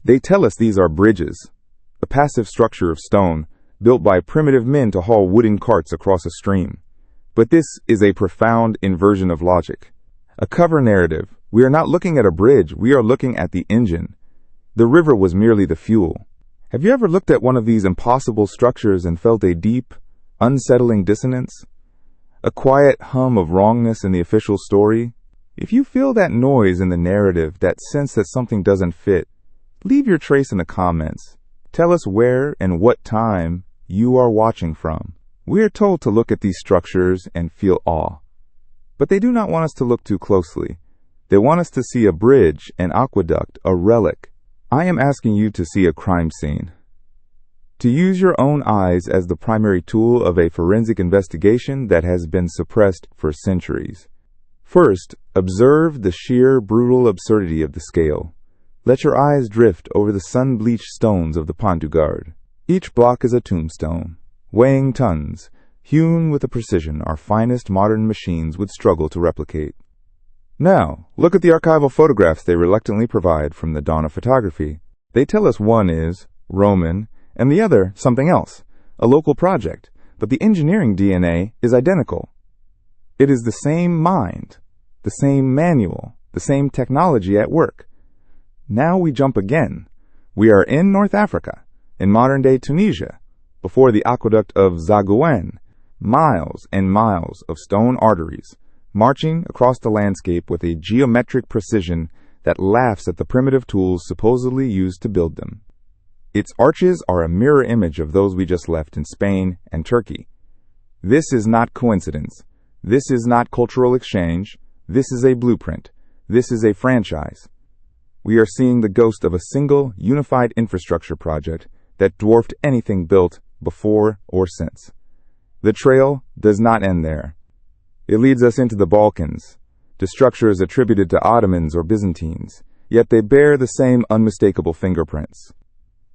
They tell us these are bridges, a passive structure of stone built by primitive men to haul wooden carts across a stream. But this is a profound inversion of logic. A cover narrative. We are not looking at a bridge, we are looking at the engine. The river was merely the fuel. Have you ever looked at one of these impossible structures and felt a deep, unsettling dissonance? A quiet hum of wrongness in the official story? If you feel that noise in the narrative, that sense that something doesn't fit, leave your trace in the comments. Tell us where and what time you are watching from. We are told to look at these structures and feel awe. But they do not want us to look too closely. They want us to see a bridge, an aqueduct, a relic. I am asking you to see a crime scene. To use your own eyes as the primary tool of a forensic investigation that has been suppressed for centuries. First, observe the sheer, brutal absurdity of the scale. Let your eyes drift over the sun-bleached stones of the Pont du Gard. Each block is a tombstone, weighing tons, hewn with a precision our finest modern machines would struggle to replicate. Now, look at the archival photographs they reluctantly provide from the dawn of photography. They tell us one is Roman and the other something else, a local project, but the engineering DNA is identical. It is the same mind, the same manual, the same technology at work. Now we jump again. We are in North Africa, in modern-day Tunisia, before the aqueduct of Zagouan, miles and miles of stone arteries, marching across the landscape with a geometric precision that laughs at the primitive tools supposedly used to build them. Its arches are a mirror image of those we just left in Spain and Turkey. This is not coincidence. This is not cultural exchange. This is a blueprint. This is a franchise. We are seeing the ghost of a single, unified infrastructure project that dwarfed anything built before or since. The trail does not end there. It leads us into the Balkans, to structures attributed to Ottomans or Byzantines, yet they bear the same unmistakable fingerprints.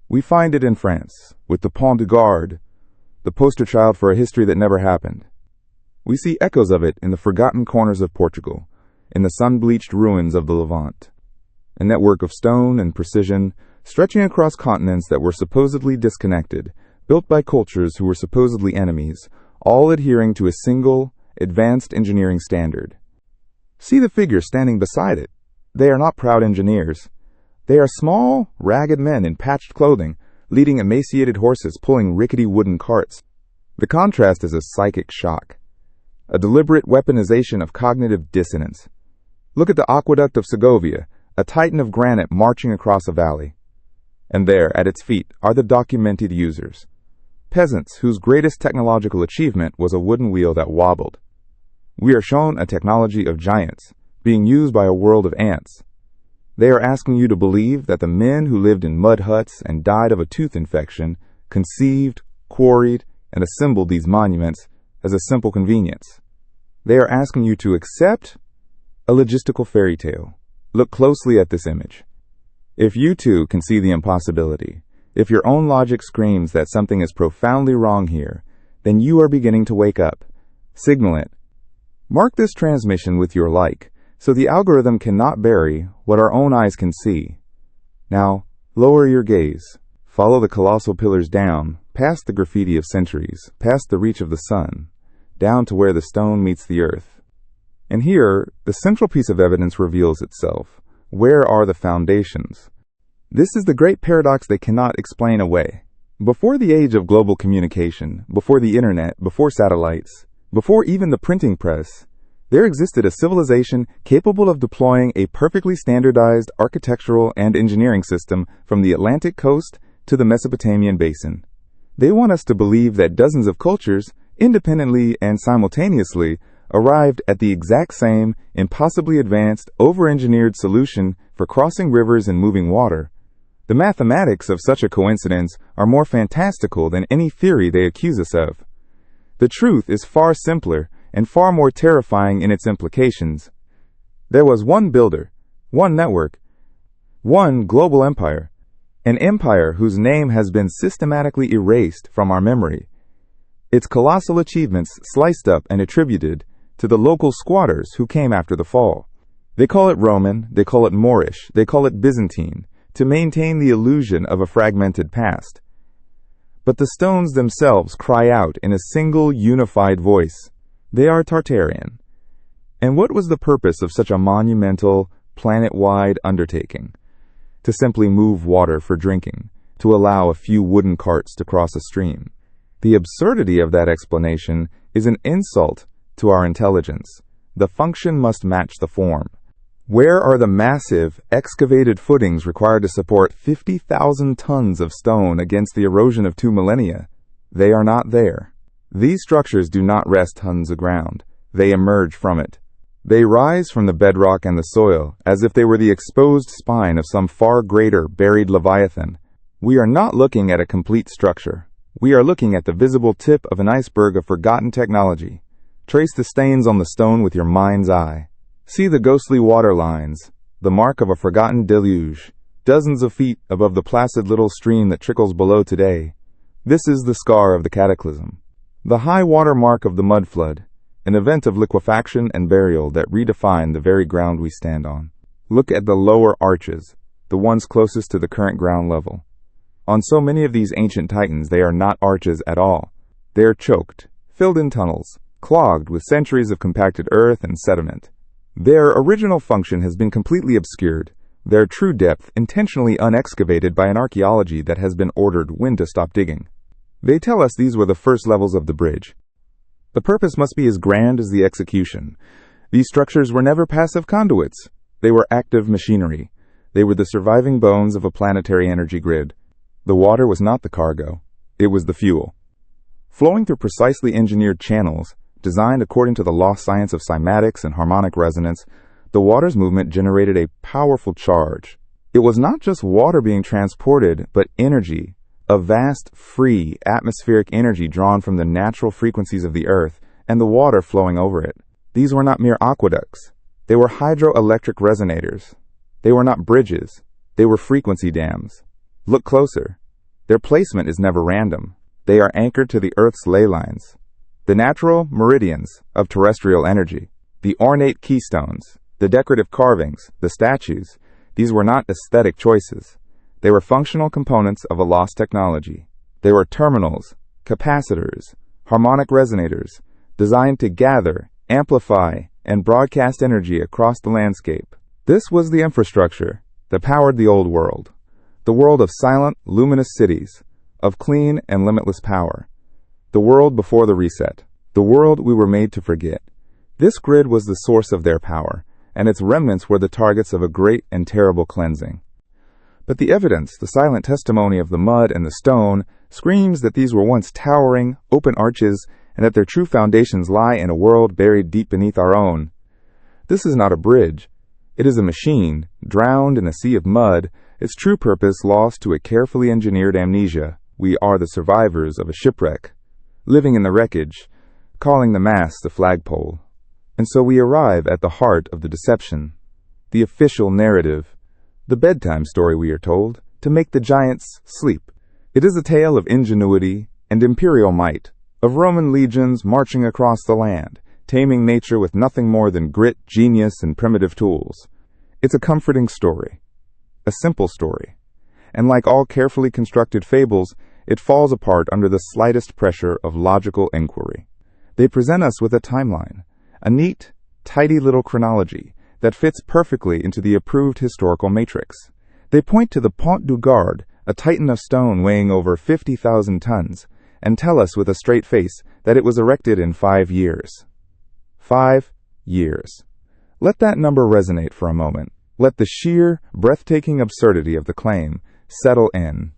We find it in France, with the Pont du Gard, the poster child for a history that never happened. We see echoes of it in the forgotten corners of Portugal, in the sun-bleached ruins of the Levant. A network of stone and precision stretching across continents that were supposedly disconnected, built by cultures who were supposedly enemies, all adhering to a single, advanced engineering standard. See the figures standing beside it. They are not proud engineers. They are small, ragged men in patched clothing, leading emaciated horses pulling rickety wooden carts. The contrast is a psychic shock, a deliberate weaponization of cognitive dissonance. Look at the aqueduct of Segovia, a titan of granite marching across a valley. And there, at its feet, are the documented users. Peasants whose greatest technological achievement was a wooden wheel that wobbled. We are shown a technology of giants, being used by a world of ants. They are asking you to believe that the men who lived in mud huts and died of a tooth infection conceived, quarried, and assembled these monuments as a simple convenience. They are asking you to accept a logistical fairy tale. Look closely at this image. If you too can see the impossibility, if your own logic screams that something is profoundly wrong here, then you are beginning to wake up. Signal it. Mark this transmission with your like, so the algorithm cannot bury what our own eyes can see. Now, lower your gaze. Follow the colossal pillars down, past the graffiti of centuries, past the reach of the sun, down to where the stone meets the earth. And here, the central piece of evidence reveals itself. Where are the foundations? This is the great paradox they cannot explain away. Before the age of global communication, before the internet, before satellites, before even the printing press, there existed a civilization capable of deploying a perfectly standardized architectural and engineering system from the Atlantic coast to the Mesopotamian basin. They want us to believe that dozens of cultures, independently and simultaneously, arrived at the exact same, impossibly advanced, over-engineered solution for crossing rivers and moving water. The mathematics of such a coincidence are more fantastical than any theory they accuse us of. The truth is far simpler and far more terrifying in its implications. There was one builder, one network, one global empire, an empire whose name has been systematically erased from our memory, its colossal achievements sliced up and attributed to the local squatters who came after the fall. They call it Roman, they call it Moorish, they call it Byzantine, to maintain the illusion of a fragmented past. But the stones themselves cry out in a single unified voice. They are Tartarian. And what was the purpose of such a monumental, planet-wide undertaking? To simply move water for drinking, to allow a few wooden carts to cross a stream. The absurdity of that explanation is an insult to our intelligence. The function must match the form. Where are the massive, excavated footings required to support 50,000 tons of stone against the erosion of 2 millennia? They are not there. These structures do not rest tons of ground. They emerge from it. They rise from the bedrock and the soil as if they were the exposed spine of some far greater buried leviathan. We are not looking at a complete structure. We are looking at the visible tip of an iceberg of forgotten technology. Trace the stains on the stone with your mind's eye. See the ghostly water lines, the mark of a forgotten deluge, dozens of feet above the placid little stream that trickles below today. This is the scar of the cataclysm, the high water mark of the mud flood, an event of liquefaction and burial that redefined the very ground we stand on. Look at the lower arches, the ones closest to the current ground level. On so many of these ancient titans, they are not arches at all. They are choked, filled in tunnels, clogged with centuries of compacted earth and sediment. Their original function has been completely obscured, their true depth intentionally unexcavated by an archaeology that has been ordered when to stop digging. They tell us these were the first levels of the bridge. The purpose must be as grand as the execution. These structures were never passive conduits. They were active machinery. They were the surviving bones of a planetary energy grid. The water was not the cargo. It was the fuel. Flowing through precisely engineered channels, designed according to the lost science of cymatics and harmonic resonance, the water's movement generated a powerful charge. It was not just water being transported, but energy, a vast, free, atmospheric energy drawn from the natural frequencies of the earth and the water flowing over it. These were not mere aqueducts. They were hydroelectric resonators. They were not bridges. They were frequency dams. Look closer. Their placement is never random. They are anchored to the Earth's ley lines. The natural meridians of terrestrial energy, the ornate keystones, the decorative carvings, the statues, these were not aesthetic choices. They were functional components of a lost technology. They were terminals, capacitors, harmonic resonators, designed to gather, amplify, and broadcast energy across the landscape. This was the infrastructure that powered the old world, the world of silent, luminous cities, of clean and limitless power. The world before the reset, the world we were made to forget. This grid was the source of their power, and its remnants were the targets of a great and terrible cleansing. But the evidence, the silent testimony of the mud and the stone, screams that these were once towering, open arches, and that their true foundations lie in a world buried deep beneath our own. This is not a bridge. It is a machine, drowned in a sea of mud, its true purpose lost to a carefully engineered amnesia. We are the survivors of a shipwreck, living in the wreckage, calling the mast the flagpole. And so we arrive at the heart of the deception, the official narrative, the bedtime story we are told, to make the giants sleep. It is a tale of ingenuity and imperial might, of Roman legions marching across the land, taming nature with nothing more than grit, genius, and primitive tools. It's a comforting story, a simple story, and like all carefully constructed fables, it falls apart under the slightest pressure of logical inquiry. They present us with a timeline, a neat, tidy little chronology that fits perfectly into the approved historical matrix. They point to the Pont du Gard, a titan of stone weighing over 50,000 tons, and tell us with a straight face that it was erected in 5 years. 5 years. Let that number resonate for a moment. Let the sheer, breathtaking absurdity of the claim settle in.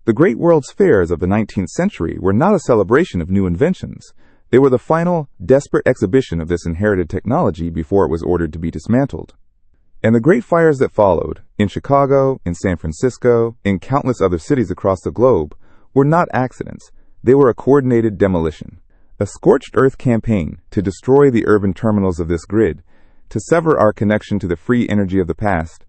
The great world's fairs of the 19th century were not a celebration of new inventions. They were the final, desperate exhibition of this inherited technology before it was ordered to be dismantled. And the great fires that followed, in Chicago, in San Francisco, in countless other cities across the globe, were not accidents. They were a coordinated demolition, a scorched earth campaign to destroy the urban terminals of this grid, to sever our connection to the free energy of the past,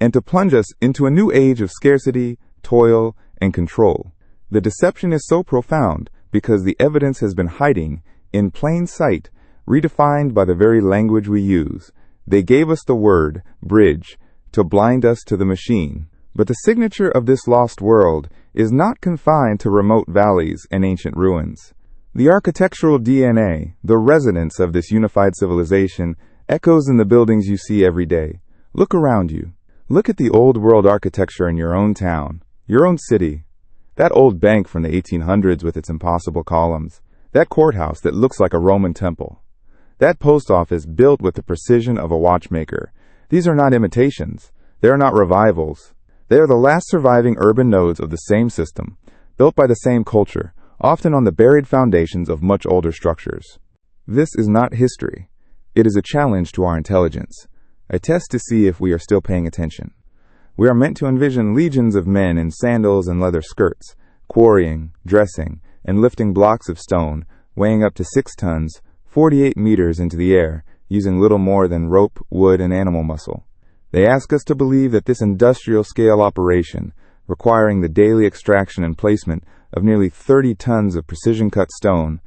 and to plunge us into a new age of scarcity, toil, and control. The deception is so profound because the evidence has been hiding in plain sight, redefined by the very language we use. They gave us the word, bridge, to blind us to the machine. But the signature of this lost world is not confined to remote valleys and ancient ruins. The architectural DNA, the resonance of this unified civilization, echoes in the buildings you see every day. Look around you. Look at the old world architecture in your own town, your own city. That old bank from the 1800s with its impossible columns. That courthouse that looks like a Roman temple. That post office built with the precision of a watchmaker. These are not imitations. They are not revivals. They are the last surviving urban nodes of the same system, built by the same culture, often on the buried foundations of much older structures. This is not history. It is a challenge to our intelligence, a test to see if we are still paying attention. We are meant to envision legions of men in sandals and leather skirts, quarrying, dressing, and lifting blocks of stone, weighing up to 6 tons, 48 meters into the air, using little more than rope, wood, and animal muscle. They ask us to believe that this industrial-scale operation, requiring the daily extraction and placement of nearly 30 tons of precision-cut stone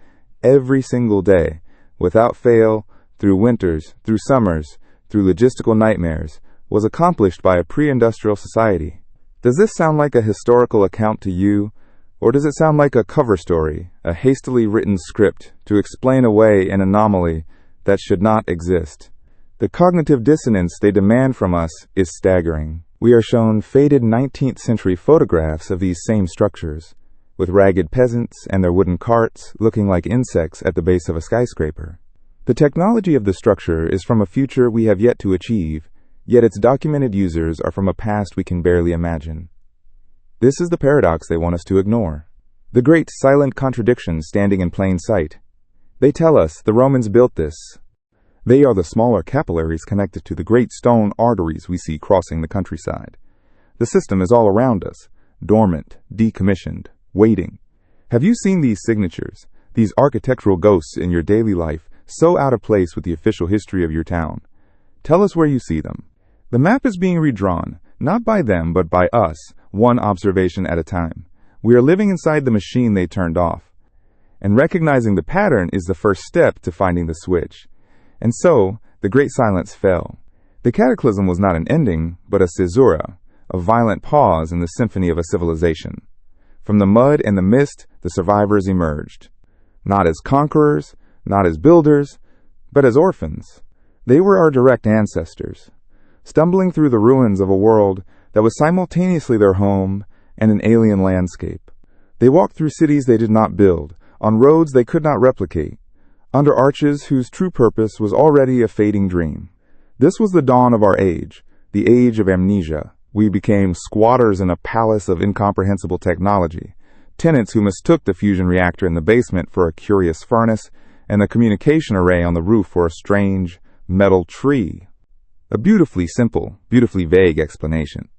every single day, without fail, through winters, through summers, through logistical nightmares, was accomplished by a pre-industrial society. Does this sound like a historical account to you? Or does it sound like a cover story, a hastily written script to explain away an anomaly that should not exist? The cognitive dissonance they demand from us is staggering. We are shown faded 19th century photographs of these same structures, with ragged peasants and their wooden carts looking like insects at the base of a skyscraper. The technology of the structure is from a future we have yet to achieve, yet its documented users are from a past we can barely imagine. This is the paradox they want us to ignore. The great silent contradiction standing in plain sight. They tell us the Romans built this. They are the smaller capillaries connected to the great stone arteries we see crossing the countryside. The system is all around us, dormant, decommissioned, waiting. Have you seen these signatures, these architectural ghosts in your daily life, so out of place with the official history of your town? Tell us where you see them. The map is being redrawn, not by them but by us, one observation at a time. We are living inside the machine they turned off. And recognizing the pattern is the first step to finding the switch. And so, the great silence fell. The cataclysm was not an ending, but a caesura, a violent pause in the symphony of a civilization. From the mud and the mist, the survivors emerged. Not as conquerors, not as builders, but as orphans. They were our direct ancestors, stumbling through the ruins of a world that was simultaneously their home and an alien landscape. They walked through cities they did not build, on roads they could not replicate, under arches whose true purpose was already a fading dream. This was the dawn of our age, the age of amnesia. We became squatters in a palace of incomprehensible technology, tenants who mistook the fusion reactor in the basement for a curious furnace and the communication array on the roof for a strange metal tree. A beautifully simple, beautifully vague explanation.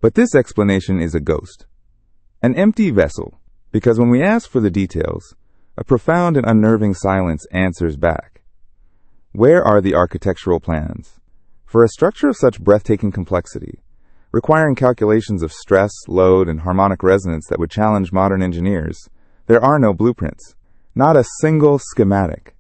But this explanation is a ghost, an empty vessel, because when we ask for the details, a profound and unnerving silence answers back. Where are the architectural plans? For a structure of such breathtaking complexity, requiring calculations of stress, load, and harmonic resonance that would challenge modern engineers, there are no blueprints, not a single schematic,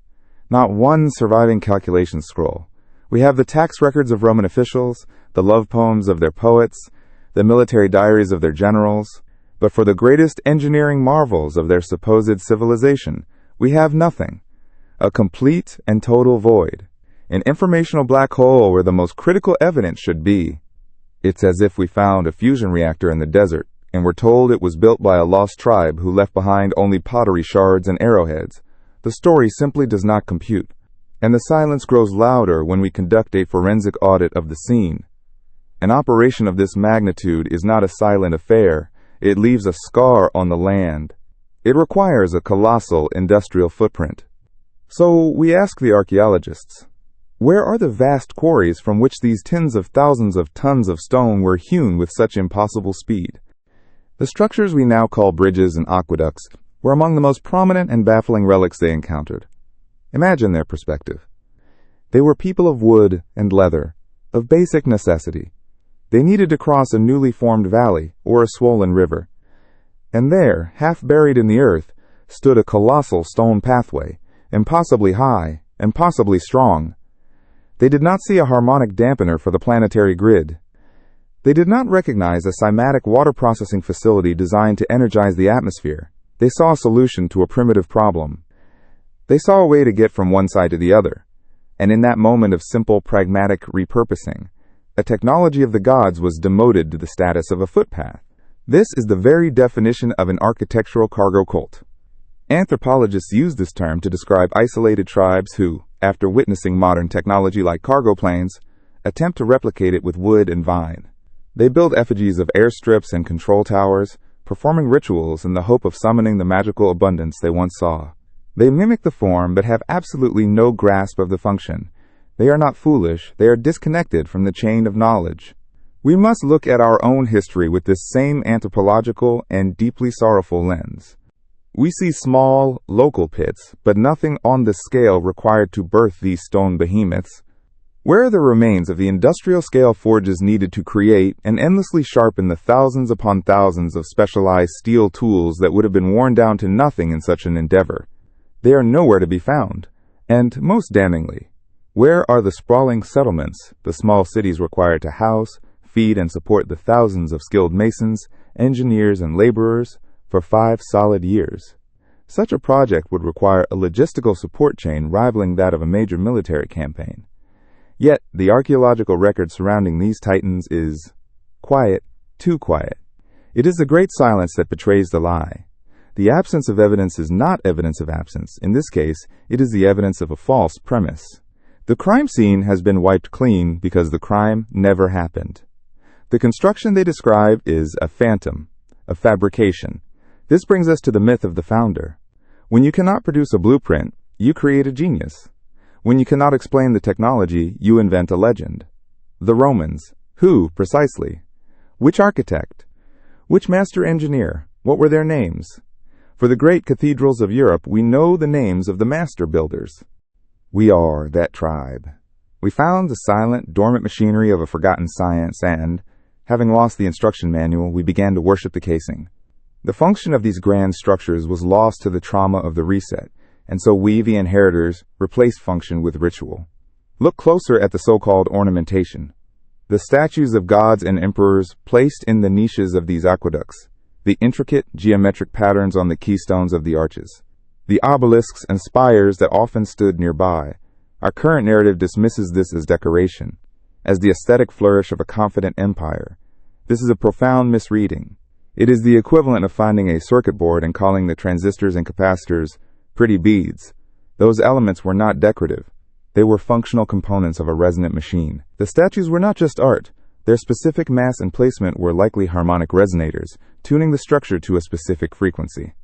not one surviving calculation scroll. We have the tax records of Roman officials, the love poems of their poets, the military diaries of their generals, but for the greatest engineering marvels of their supposed civilization, we have nothing. A complete and total void. An informational black hole where the most critical evidence should be. It's as if we found a fusion reactor in the desert and were told it was built by a lost tribe who left behind only pottery shards and arrowheads. The story simply does not compute, and the silence grows louder when we conduct a forensic audit of the scene. An operation of this magnitude is not a silent affair. It leaves a scar on the land. It requires a colossal industrial footprint. So we ask the archaeologists, where are the vast quarries from which these tens of thousands of tons of stone were hewn with such impossible speed? The structures we now call bridges and aqueducts were among the most prominent and baffling relics they encountered. Imagine their perspective. They were people of wood and leather, of basic necessity. They needed to cross a newly formed valley or a swollen river. And there, half buried in the earth, stood a colossal stone pathway, impossibly high, impossibly strong. They did not see a harmonic dampener for the planetary grid. They did not recognize a cymatic water processing facility designed to energize the atmosphere. They saw a solution to a primitive problem. They saw a way to get from one side to the other. And in that moment of simple, pragmatic repurposing, a technology of the gods was demoted to the status of a footpath. This is the very definition of an architectural cargo cult. Anthropologists use this term to describe isolated tribes who, after witnessing modern technology like cargo planes, attempt to replicate it with wood and vine. They build effigies of airstrips and control towers, performing rituals in the hope of summoning the magical abundance they once saw. They mimic the form but have absolutely no grasp of the function. They are not foolish, they are disconnected from the chain of knowledge. We must look at our own history with this same anthropological and deeply sorrowful lens. We see small, local pits, but nothing on the scale required to birth these stone behemoths. Where are the remains of the industrial-scale forges needed to create and endlessly sharpen the thousands upon thousands of specialized steel tools that would have been worn down to nothing in such an endeavor? They are nowhere to be found. And, most damningly, where are the sprawling settlements, the small cities required to house, feed, and support the thousands of skilled masons, engineers, and laborers for 5 solid years? Such a project would require a logistical support chain rivaling that of a major military campaign. Yet, the archaeological record surrounding these titans is quiet, too quiet. It is the great silence that betrays the lie. The absence of evidence is not evidence of absence. In this case, it is the evidence of a false premise. The crime scene has been wiped clean because the crime never happened. The construction they describe is a phantom, a fabrication. This brings us to the myth of the founder. When you cannot produce a blueprint, you create a genius. When you cannot explain the technology, you invent a legend. The Romans. Who, precisely? Which architect? Which master engineer? What were their names? For the great cathedrals of Europe, we know the names of the master builders. We are that tribe. We found the silent, dormant machinery of a forgotten science and, having lost the instruction manual, we began to worship the casing. The function of these grand structures was lost to the trauma of the reset, and so we, the inheritors, replaced function with ritual. Look closer at the so-called ornamentation. The statues of gods and emperors placed in the niches of these aqueducts, the intricate geometric patterns on the keystones of the arches, the obelisks and spires that often stood nearby. Our current narrative dismisses this as decoration, as the aesthetic flourish of a confident empire. This is a profound misreading. It is the equivalent of finding a circuit board and calling the transistors and capacitors pretty beads. Those elements were not decorative. They were functional components of a resonant machine. The statues were not just art. Their specific mass and placement were likely harmonic resonators, tuning the structure to a specific frequency.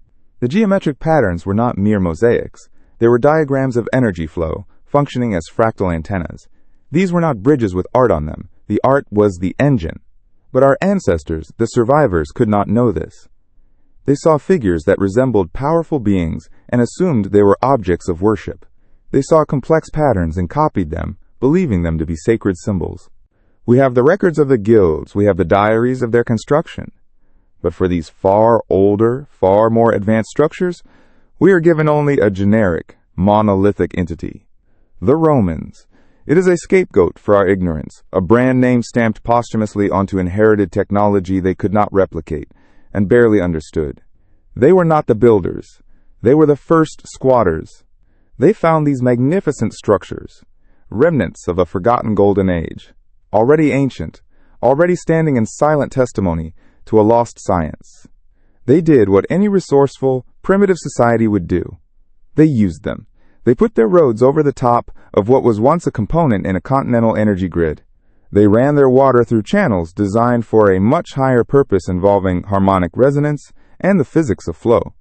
The geometric patterns were not mere mosaics. They were diagrams of energy flow, functioning as fractal antennas. These were not bridges with art on them. The art was the engine. But our ancestors, the survivors, could not know this. They saw figures that resembled powerful beings and assumed they were objects of worship. They saw complex patterns and copied them, believing them to be sacred symbols. We have the records of the guilds, we have the diaries of their construction. But for these far older, far more advanced structures, we are given only a generic, monolithic entity. The Romans. It is a scapegoat for our ignorance, a brand name stamped posthumously onto inherited technology they could not replicate and barely understood. They were not the builders. They were the first squatters. They found these magnificent structures, remnants of a forgotten golden age, already ancient, already standing in silent testimony to a lost science. They did what any resourceful, primitive society would do. They used them. They put their roads over the top of what was once a component in a continental energy grid. They ran their water through channels designed for a much higher purpose involving harmonic resonance and the physics of flow.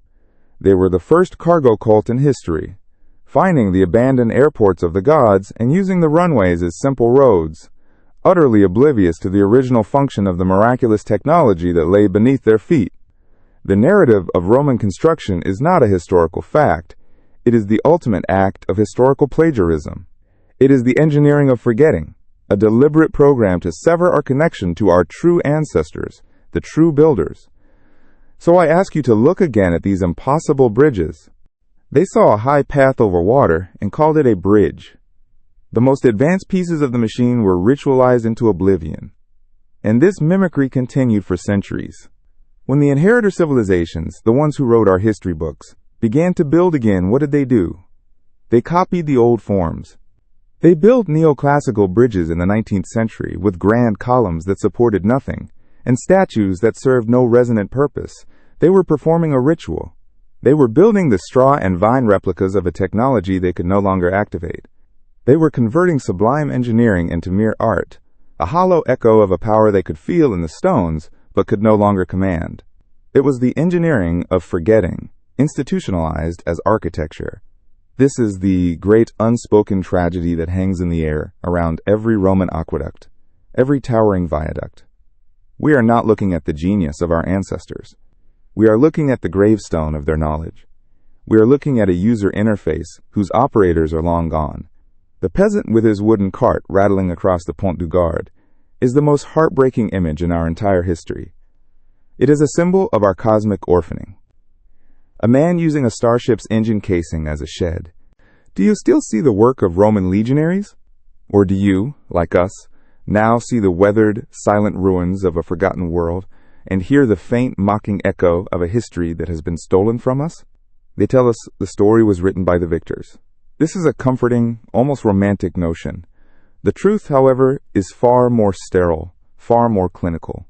They were the first cargo cult in history, finding the abandoned airports of the gods and using the runways as simple roads, utterly oblivious to the original function of the miraculous technology that lay beneath their feet. The narrative of Roman construction is not a historical fact. It is the ultimate act of historical plagiarism. It is the engineering of forgetting, a deliberate program to sever our connection to our true ancestors, the true builders. So I ask you to look again at these impossible bridges. They saw a high path over water and called it a bridge. The most advanced pieces of the machine were ritualized into oblivion. And this mimicry continued for centuries. When the inheritor civilizations, the ones who wrote our history books, began to build again, what did they do? They copied the old forms. They built neoclassical bridges in the 19th century with grand columns that supported nothing, and statues that served no resonant purpose. They were performing a ritual. They were building the straw and vine replicas of a technology they could no longer activate. They were converting sublime engineering into mere art, a hollow echo of a power they could feel in the stones but could no longer command. It was the engineering of forgetting, institutionalized as architecture. This is the great unspoken tragedy that hangs in the air around every Roman aqueduct, every towering viaduct. We are not looking at the genius of our ancestors. We are looking at the gravestone of their knowledge. We are looking at a user interface whose operators are long gone. The peasant with his wooden cart rattling across the Pont du Gard is the most heartbreaking image in our entire history. It is a symbol of our cosmic orphaning. A man using a starship's engine casing as a shed. Do you still see the work of Roman legionaries? Or do you, like us, now see the weathered, silent ruins of a forgotten world and hear the faint, mocking echo of a history that has been stolen from us? They tell us the story was written by the victors. This is a comforting, almost romantic notion. The truth, however, is far more sterile, far more clinical.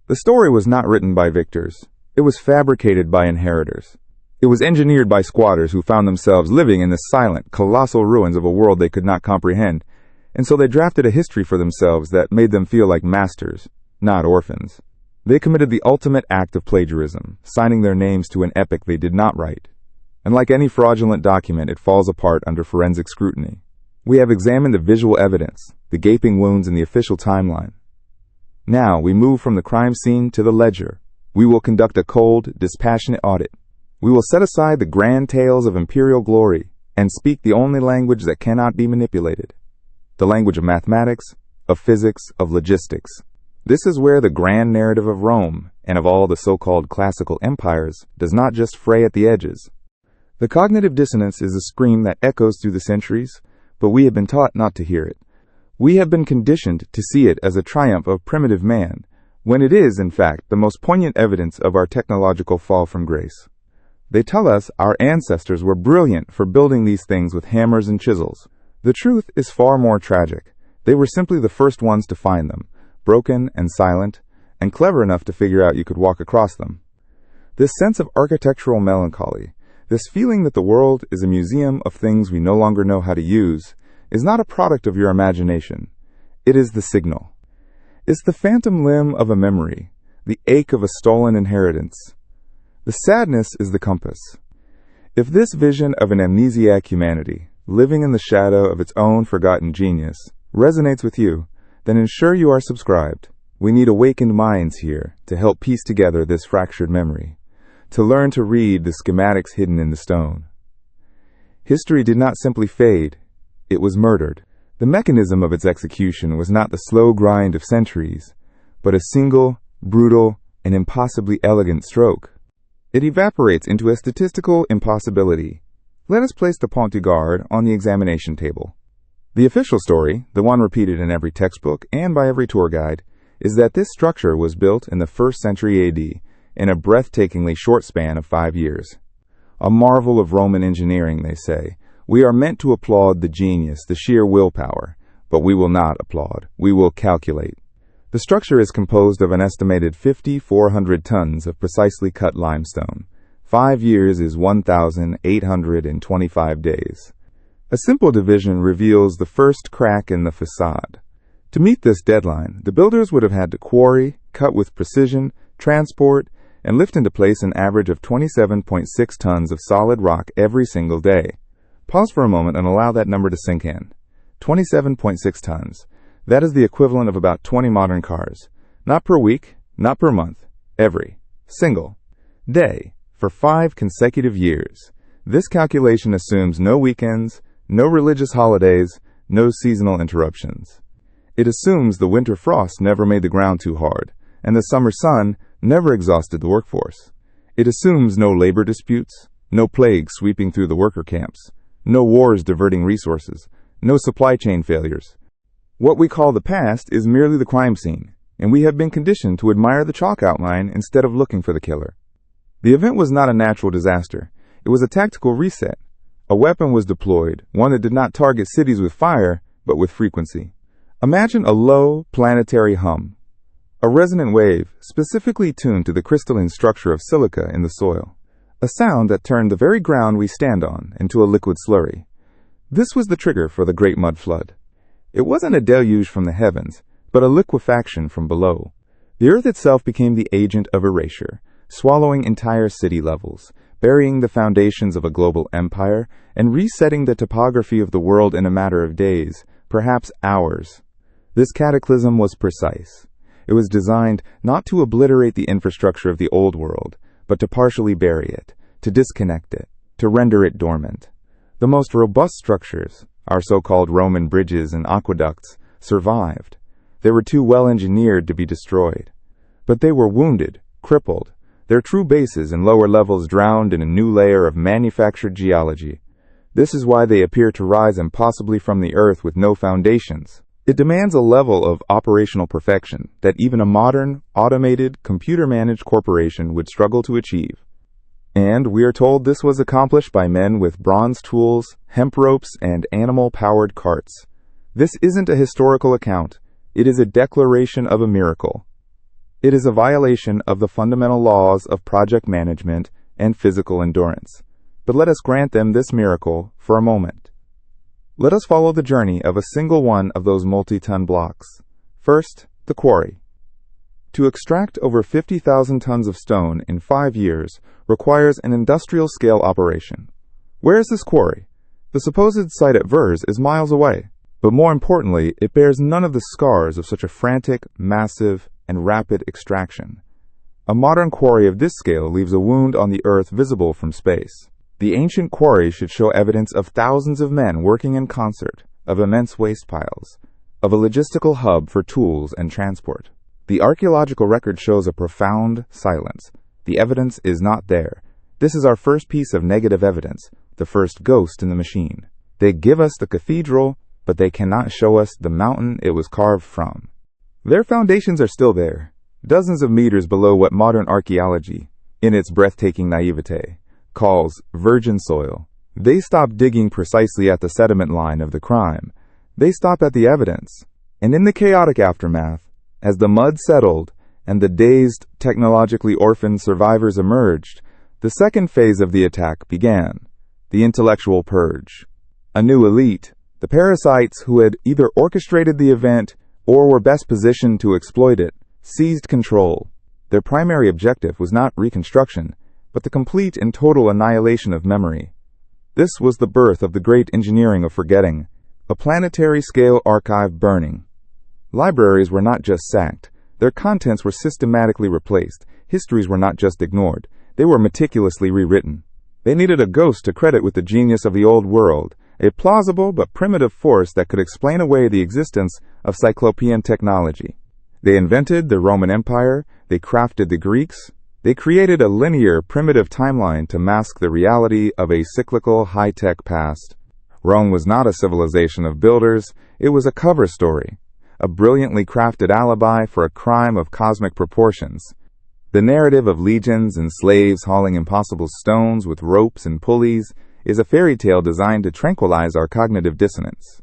The story was not written by victors. It was fabricated by inheritors. It was engineered by squatters who found themselves living in the silent, colossal ruins of a world they could not comprehend, and so they drafted a history for themselves that made them feel like masters, not orphans. They committed the ultimate act of plagiarism, signing their names to an epic they did not write. And like any fraudulent document, it falls apart under forensic scrutiny. We have examined the visual evidence, the gaping wounds in the official timeline. Now we move from the crime scene to the ledger. We will conduct a cold, dispassionate audit. We will set aside the grand tales of imperial glory and speak the only language that cannot be manipulated. The language of mathematics, of physics, of logistics. This is where the grand narrative of Rome and of all the so-called classical empires does not just fray at the edges. The cognitive dissonance is a scream that echoes through the centuries, but we have been taught not to hear it. We have been conditioned to see it as a triumph of primitive man, when it is, in fact, the most poignant evidence of our technological fall from grace. They tell us our ancestors were brilliant for building these things with hammers and chisels. The truth is far more tragic. They were simply the first ones to find them, broken and silent, and clever enough to figure out you could walk across them. This sense of architectural melancholy, this feeling that the world is a museum of things we no longer know how to use, is not a product of your imagination. It is the signal. It's the phantom limb of a memory, the ache of a stolen inheritance. The sadness is the compass. If this vision of an amnesiac humanity, living in the shadow of its own forgotten genius, resonates with you, then ensure you are subscribed. We need awakened minds here to help piece together this fractured memory, to learn to read the schematics hidden in the stone. History did not simply fade, it was murdered. The mechanism of its execution was not the slow grind of centuries, but a single, brutal, and impossibly elegant stroke. It evaporates into a statistical impossibility. Let us place the Pont du Gard on the examination table. The official story, the one repeated in every textbook and by every tour guide, is that this structure was built in the 1st century AD in a breathtakingly short span of 5 years. A marvel of Roman engineering, they say. We are meant to applaud the genius, the sheer willpower, but we will not applaud. We will calculate. The structure is composed of an estimated 5,400 tons of precisely cut limestone. 5 years is 1,825 days. A simple division reveals the first crack in the facade. To meet this deadline, the builders would have had to quarry, cut with precision, transport, and lift into place an average of 27.6 tons of solid rock every single day. Pause for a moment and allow that number to sink in. 27.6 tons. That is the equivalent of about 20 modern cars. Not per week, not per month, every single day for 5 consecutive years. This calculation assumes no weekends, no religious holidays, no seasonal interruptions. It assumes the winter frost never made the ground too hard, and the summer sun never exhausted the workforce. It assumes no labor disputes, no plague sweeping through the worker camps, no wars diverting resources, no supply chain failures. What we call the past is merely the crime scene. and we have been conditioned to admire the chalk outline instead of looking for the killer. The event was not a natural disaster. It was a tactical reset. A weapon was deployed, one that did not target cities with fire, but with frequency. Imagine a low, planetary hum, a resonant wave specifically tuned to the crystalline structure of silica in the soil, a sound that turned the very ground we stand on into a liquid slurry. This was the trigger for the Great Mud Flood. It wasn't a deluge from the heavens, but a liquefaction from below. The earth itself became the agent of erasure, swallowing entire city levels, burying the foundations of a global empire, and resetting the topography of the world in a matter of days, perhaps hours. This cataclysm was precise. It was designed not to obliterate the infrastructure of the old world, but to partially bury it, to disconnect it, to render it dormant. The most robust structures, our so-called Roman bridges and aqueducts, survived. They were too well engineered to be destroyed. But they were wounded, crippled, their true bases and lower levels drowned in a new layer of manufactured geology. This is why they appear to rise impossibly from the earth with no foundations. It demands a level of operational perfection that even a modern, automated, computer-managed corporation would struggle to achieve. And we are told this was accomplished by men with bronze tools, hemp ropes, and animal-powered carts. This isn't a historical account. It is a declaration of a miracle. It is a violation of the fundamental laws of project management and physical endurance. But let us grant them this miracle for a moment. Let us follow the journey of a single one of those multi-ton blocks. First, the quarry. To extract over 50,000 tons of stone in 5 years requires an industrial-scale operation. Where is this quarry? The supposed site at Vers is miles away. But more importantly, it bears none of the scars of such a frantic, massive, and rapid extraction. A modern quarry of this scale leaves a wound on the earth visible from space. The ancient quarry should show evidence of thousands of men working in concert, of immense waste piles, of a logistical hub for tools and transport. The archaeological record shows a profound silence. The evidence is not there. This is our first piece of negative evidence, the first ghost in the machine. They give us the cathedral, but they cannot show us the mountain it was carved from. Their foundations are still there, dozens of meters below what modern archaeology, in its breathtaking naivete, calls virgin soil. They stop digging precisely at the sediment line of the crime. They stop at the evidence. And in the chaotic aftermath, as the mud settled and the dazed, technologically orphaned survivors emerged, the second phase of the attack began, the intellectual purge. A new elite, the parasites who had either orchestrated the event or were best positioned to exploit it, seized control. Their primary objective was not reconstruction, but the complete and total annihilation of memory. This was the birth of the great engineering of forgetting, a planetary-scale archive burning. Libraries were not just sacked. Their contents were systematically replaced. Histories were not just ignored. They were meticulously rewritten. They needed a ghost to credit with the genius of the old world, a plausible but primitive force that could explain away the existence of cyclopean technology. They invented the Roman Empire. They crafted the Greeks. They created a linear, primitive timeline to mask the reality of a cyclical, high-tech past. Rome was not a civilization of builders. It was a cover story, a brilliantly crafted alibi for a crime of cosmic proportions. The narrative of legions and slaves hauling impossible stones with ropes and pulleys is a fairy tale designed to tranquilize our cognitive dissonance.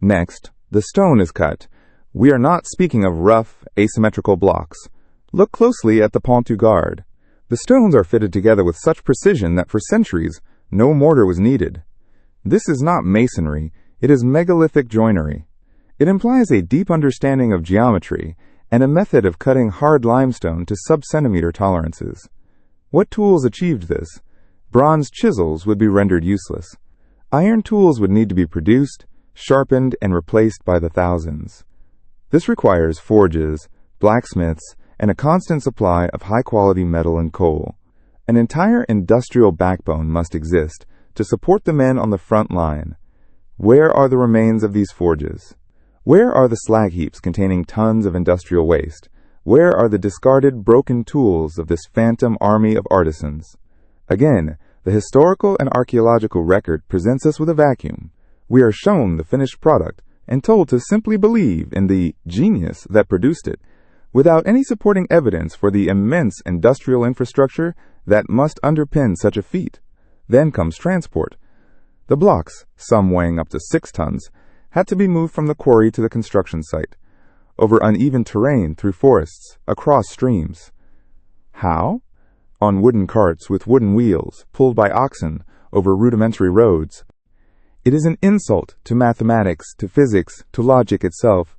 Next, the stone is cut. We are not speaking of rough, asymmetrical blocks. Look closely at the Pont du Gard. The stones are fitted together with such precision that for centuries, no mortar was needed. This is not masonry, it is megalithic joinery. It implies a deep understanding of geometry and a method of cutting hard limestone to sub-centimeter tolerances. What tools achieved this? Bronze chisels would be rendered useless. Iron tools would need to be produced, sharpened, and replaced by the thousands. This requires forges, blacksmiths, and a constant supply of high-quality metal and coal. An entire industrial backbone must exist to support the men on the front line. Where are the remains of these forges? Where are the slag heaps containing tons of industrial waste? Where are the discarded, broken tools of this phantom army of artisans? Again, the historical and archaeological record presents us with a vacuum. We are shown the finished product and told to simply believe in the genius that produced it. without any supporting evidence for the immense industrial infrastructure that must underpin such a feat. Then comes transport. The blocks, some weighing up to 6 tons, had to be moved from the quarry to the construction site, over uneven terrain, through forests, across streams. How? On wooden carts with wooden wheels, pulled by oxen over rudimentary roads. It is an insult to mathematics, to physics, to logic itself.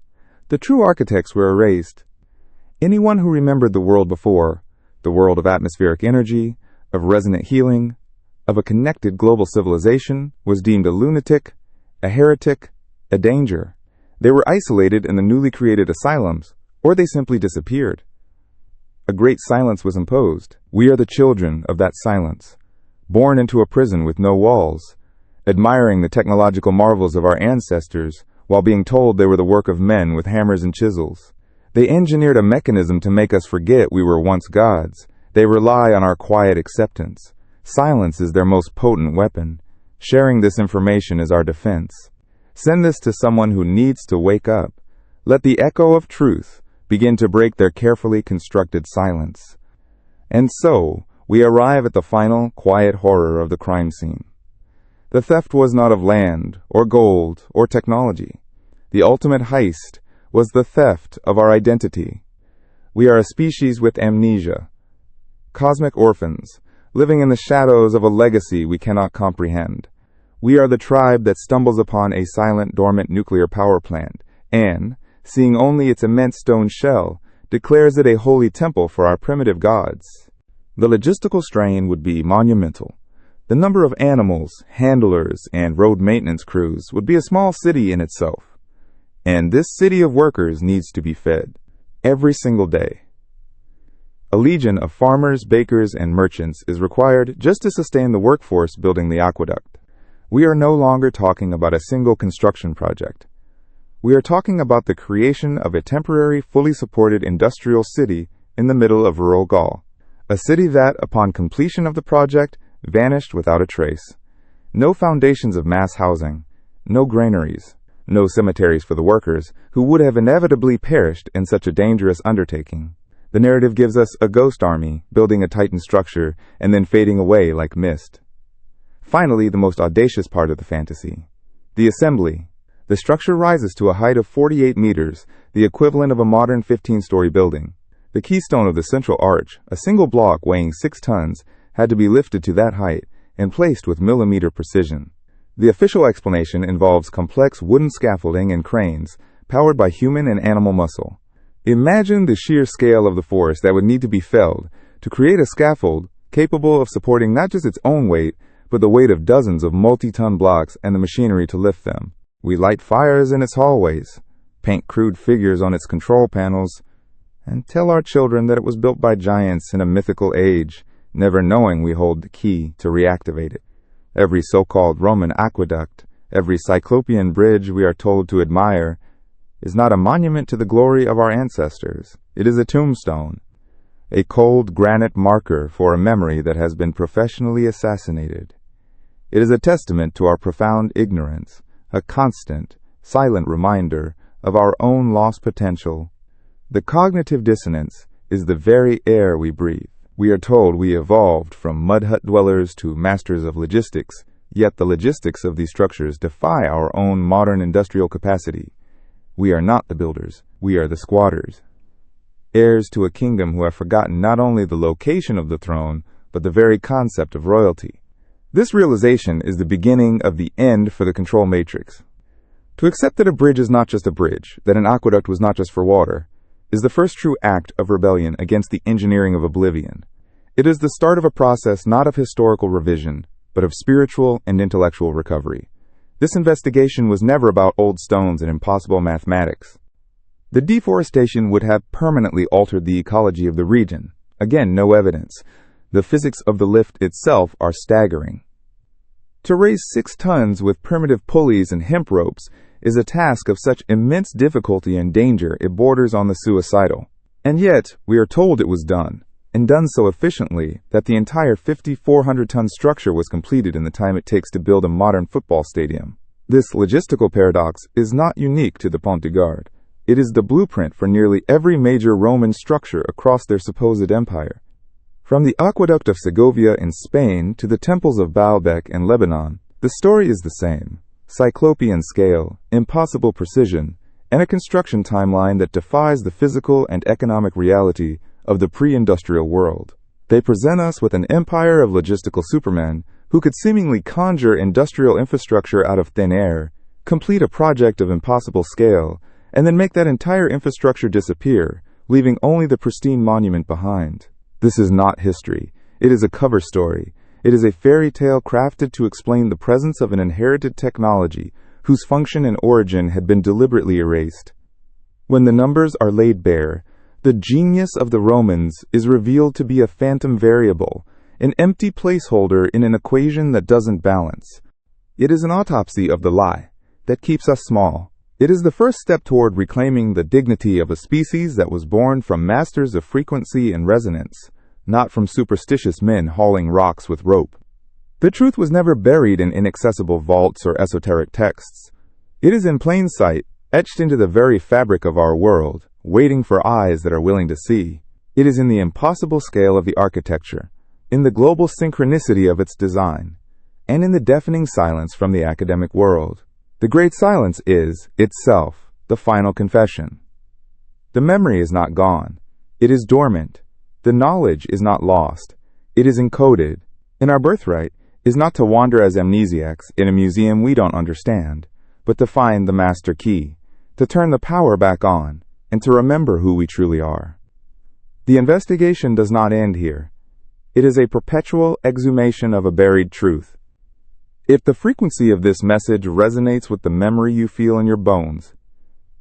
The true architects were erased. Anyone who remembered the world before, the world of atmospheric energy, of resonant healing, of a connected global civilization, was deemed a lunatic, a heretic, a danger. They were isolated in the newly created asylums, or they simply disappeared. A great silence was imposed. We are the children of that silence, born into a prison with no walls, admiring the technological marvels of our ancestors while being told they were the work of men with hammers and chisels. They engineered a mechanism to make us forget we were once gods. They rely on our quiet acceptance. Silence is their most potent weapon. Sharing this information is our defense. Send this to someone who needs to wake up. Let the echo of truth begin to break their carefully constructed silence. And so, we arrive at the final, quiet horror of the crime scene. The theft was not of land, or gold, or technology. The ultimate heist was the theft of our identity. We are a species with amnesia, cosmic orphans, living in the shadows of a legacy we cannot comprehend. We are the tribe that stumbles upon a silent, dormant nuclear power plant and, seeing only its immense stone shell, declares it a holy temple for our primitive gods. The logistical strain would be monumental. The number of animals, handlers, and road maintenance crews would be a small city in itself. And this city of workers needs to be fed every single day. A legion of farmers, bakers, and merchants is required just to sustain the workforce building the aqueduct. We are no longer talking about a single construction project. We are talking about the creation of a temporary, fully supported industrial city in the middle of rural Gaul. A city that, upon completion of the project, vanished without a trace. No foundations of mass housing, no granaries, no cemeteries for the workers who would have inevitably perished in such a dangerous undertaking. The narrative gives us a ghost army building a Titan structure and then fading away like mist. Finally, the most audacious part of the fantasy, the assembly. The structure rises to a height of 48 meters, the equivalent of a modern 15-story building. The keystone of the central arch, a single block weighing 6 tons, had to be lifted to that height and placed with millimeter precision. The official explanation involves complex wooden scaffolding and cranes, powered by human and animal muscle. Imagine the sheer scale of the force that would need to be felled to create a scaffold capable of supporting not just its own weight, but the weight of dozens of multi-ton blocks and the machinery to lift them. We light fires in its hallways, paint crude figures on its control panels, and tell our children that it was built by giants in a mythical age, never knowing we hold the key to reactivate it. Every so-called Roman aqueduct, every Cyclopean bridge we are told to admire, is not a monument to the glory of our ancestors. It is a tombstone, a cold granite marker for a memory that has been professionally assassinated. It is a testament to our profound ignorance, a constant, silent reminder of our own lost potential. The cognitive dissonance is the very air we breathe. We are told we evolved from mud hut dwellers to masters of logistics, yet the logistics of these structures defy our own modern industrial capacity. We are not the builders, we are the squatters. Heirs to a kingdom who have forgotten not only the location of the throne, but the very concept of royalty. This realization is the beginning of the end for the control matrix. To accept that a bridge is not just a bridge, that an aqueduct was not just for water, is the first true act of rebellion against the engineering of oblivion. It is the start of a process not of historical revision, but of spiritual and intellectual recovery. This investigation was never about old stones and impossible mathematics. The deforestation would have permanently altered the ecology of the region. Again, no evidence. The physics of the lift itself are staggering. To raise 6 tons with primitive pulleys and hemp ropes is a task of such immense difficulty and danger it borders on the suicidal. And yet, we are told it was done, and done so efficiently that the entire 5,400-ton structure was completed in the time it takes to build a modern football stadium. This logistical paradox is not unique to the Pont du Gard. It is the blueprint for nearly every major Roman structure across their supposed empire. From the aqueduct of Segovia in Spain to the temples of Baalbek in Lebanon, the story is the same. Cyclopean scale, impossible precision, and a construction timeline that defies the physical and economic reality of the pre-industrial world. They present us with an empire of logistical supermen who could seemingly conjure industrial infrastructure out of thin air, complete a project of impossible scale, and then make that entire infrastructure disappear, leaving only the pristine monument behind. This is not history. It is a cover story. It is a fairy tale crafted to explain the presence of an inherited technology whose function and origin had been deliberately erased. When the numbers are laid bare, the genius of the Romans is revealed to be a phantom variable, an empty placeholder in an equation that doesn't balance. It is an autopsy of the lie that keeps us small. It is the first step toward reclaiming the dignity of a species that was born from masters of frequency and resonance, not from superstitious men hauling rocks with rope. The truth was never buried in inaccessible vaults or esoteric texts. It is in plain sight, etched into the very fabric of our world, waiting for eyes that are willing to see. It is in the impossible scale of the architecture, in the global synchronicity of its design, and in the deafening silence from the academic world. The great silence is, itself, the final confession. The memory is not gone. It is dormant. The knowledge is not lost. It is encoded. And our birthright is not to wander as amnesiacs in a museum we don't understand, but to find the master key, to turn the power back on, and to remember who we truly are. The investigation does not end here. It is a perpetual exhumation of a buried truth. If the frequency of this message resonates with the memory you feel in your bones,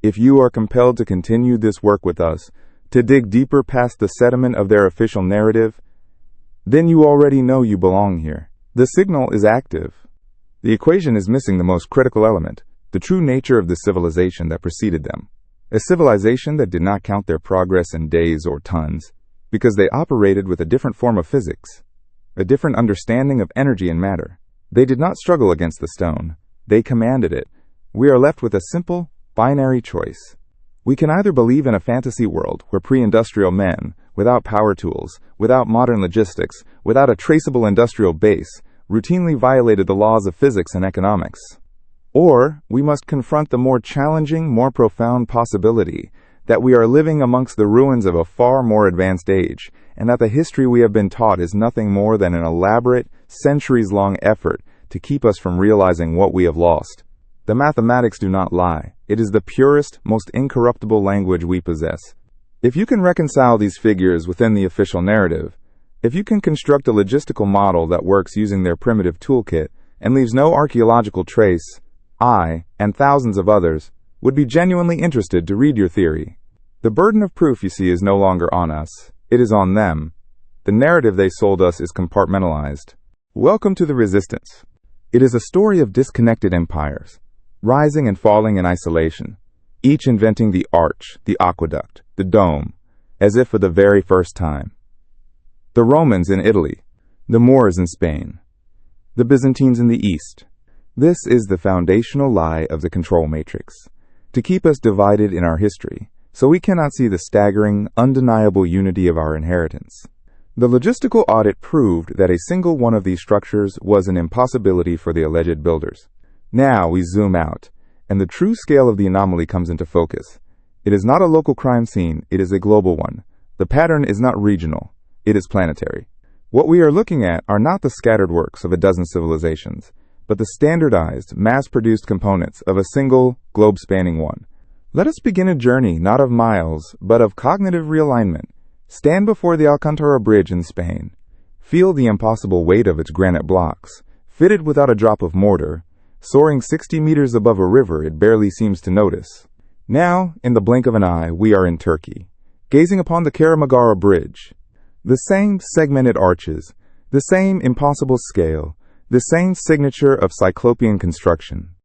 if you are compelled to continue this work with us, to dig deeper past the sediment of their official narrative, then you already know you belong here. The signal is active. The equation is missing the most critical element, the true nature of the civilization that preceded them. A civilization that did not count their progress in days or tons, because they operated with a different form of physics, a different understanding of energy and matter. They did not struggle against the stone. They commanded it. We are left with a simple, binary choice. We can either believe in a fantasy world where pre-industrial men, without power tools, without modern logistics, without a traceable industrial base, routinely violated the laws of physics and economics. Or we must confront the more challenging, more profound possibility that we are living amongst the ruins of a far more advanced age, and that the history we have been taught is nothing more than an elaborate, centuries-long effort to keep us from realizing what we have lost. The mathematics do not lie. It is the purest, most incorruptible language we possess. If you can reconcile these figures within the official narrative, if you can construct a logistical model that works using their primitive toolkit and leaves no archaeological trace, I, and thousands of others, would be genuinely interested to read your theory. The burden of proof, you see, is no longer on us. It is on them. The narrative they sold us is compartmentalized. Welcome to the resistance. It is a story of disconnected empires, rising and falling in isolation, each inventing the arch, the aqueduct, the dome, as if for the very first time. The Romans in Italy, the Moors in Spain, the Byzantines in the East. This is the foundational lie of the control matrix, to keep us divided in our history, so we cannot see the staggering, undeniable unity of our inheritance. The logistical audit proved that a single one of these structures was an impossibility for the alleged builders. Now we zoom out, and the true scale of the anomaly comes into focus. It is not a local crime scene, it is a global one. The pattern is not regional, it is planetary. What we are looking at are not the scattered works of a dozen civilizations, but the standardized, mass-produced components of a single, globe-spanning one. Let us begin a journey not of miles, but of cognitive realignment. Stand before the Alcantara Bridge in Spain. Feel the impossible weight of its granite blocks, fitted without a drop of mortar. Soaring 60 meters above a river it barely seems to notice. Now, in the blink of an eye, we are in Turkey, gazing upon the Karamagara Bridge. The same segmented arches, the same impossible scale, the same signature of cyclopean construction.